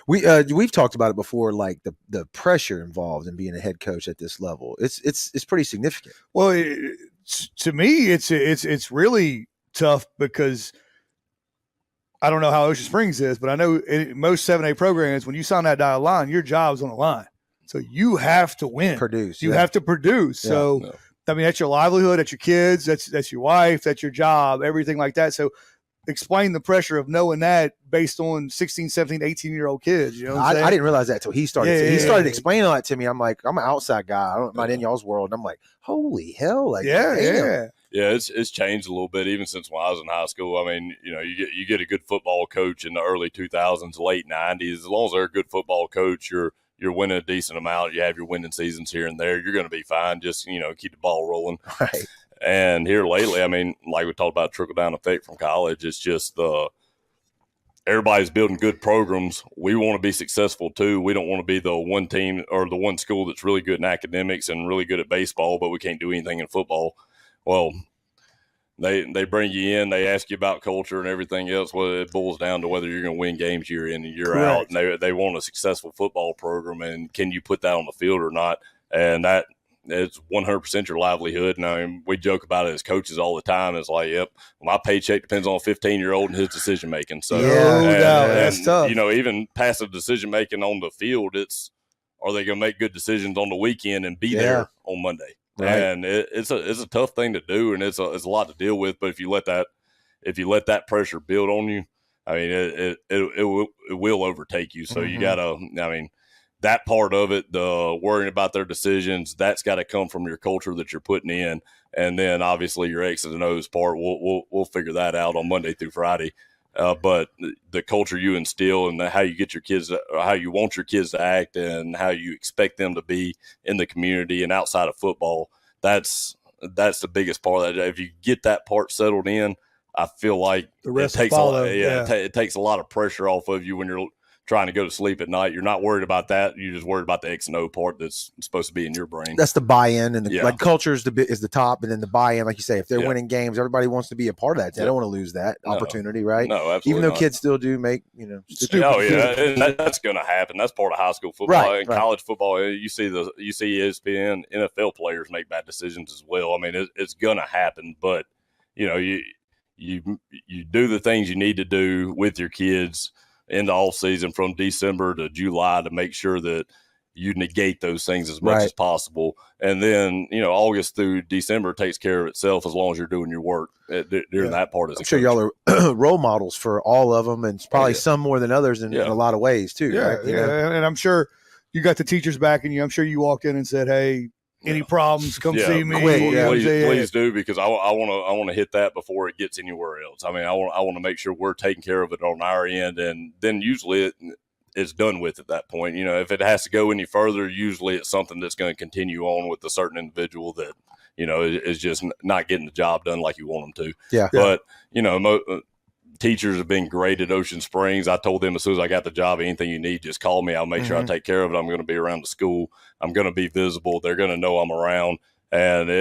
We've talked about it before, like the pressure involved in being a head coach at this level. It's pretty significant. Well, to me, it's really tough because I don't know how Ocean Springs is, but I know in most 7A programs, when you sign that dotted line, your job's on the line. So you have to win. Produce. You have to produce. Yeah. So, No. I mean, that's your livelihood, that's your kids, that's your wife, that's your job, everything like that. So explain the pressure of knowing that based on 16, 17, 18-year-old kids. You know what I'm saying? I didn't realize that until he started. Yeah, He started yeah. explaining that to me. I'm like, I'm an outside guy. I'm not in y'all's world. And I'm like, holy hell! Like, Yeah, damn. yeah. Yeah, it's changed a little bit even since when I was in high school. I mean, you get a good football coach in the early 2000s, late 90s. As long as they're a good football coach, you're winning a decent amount. You have your winning seasons here and there. You're going to be fine. Just keep the ball rolling. Right. And here lately, I mean, like we talked about trickle down effect from college. It's just everybody's building good programs. We want to be successful too. We don't want to be the one team or the one school that's really good in academics and really good at baseball, but we can't do anything in football. Well, they bring you in, they ask you about culture and everything else. Well, it boils down to whether you're going to win games year in and year Correct. out. And they want a successful football program, and can you put that on the field or not? And that it's 100% your livelihood. And I mean, we joke about it as coaches all the time. It's like, yep, my paycheck depends on a 15-year-old and his decision making. So, Yeah, no doubt. That's tough. Even passive decision making on the field, are they going to make good decisions on the weekend and be there on Monday? Right. And it's a tough thing to do, and it's a lot to deal with. But if you let that pressure build on you, I mean, it will overtake you. So you gotta, I mean, that part of it, the worrying about their decisions, that's got to come from your culture that you're putting in, and then obviously your X's and O's part. We'll figure that out on Monday through Friday. But the culture you instill and how you get your kids, or how you want your kids to act, and how you expect them to be in the community and outside of football, that's the biggest part of that. If you get that part settled in, I feel like The rest it takes follow. it takes a lot of pressure off of you when you're trying to go to sleep at night. You're not worried about that. You're just worried about the X and O part that's supposed to be in your brain. That's the buy-in, and Yeah. culture is the top, and then the buy-in, like you say, if they're winning games, everybody wants to be a part of that. They don't want to lose that opportunity, right? No, absolutely Even though not. kids still do make stupid Oh yeah, and that's going to happen. That's part of high school football. Right, And right. college football, you see ESPN, NFL players make bad decisions as well. I mean, it's going to happen, but you do the things you need to do with your kids in the off season from December to July to make sure that you negate those things as much as possible. And then, August through December takes care of itself as long as you're doing your work during that part. I'm sure y'all are role models for all of them, and probably some more than others in a lot of ways too. Yeah, right? And I'm sure you got the teachers backing you. I'm sure you walked in and said, "Hey, any problems, come see me." Please do, because I want to hit that before it gets anywhere else. I mean, I want to make sure we're taking care of it on our end, and then usually it's done with at that point. If it has to go any further, usually it's something that's going to continue on with a certain individual that is just not getting the job done like you want them to. Yeah. But teachers have been great at Ocean Springs. I told them as soon as I got the job, anything you need, just call me. I'll make sure I take care of it. I'm going to be around the school. I'm going to be visible. They're going to know I'm around. And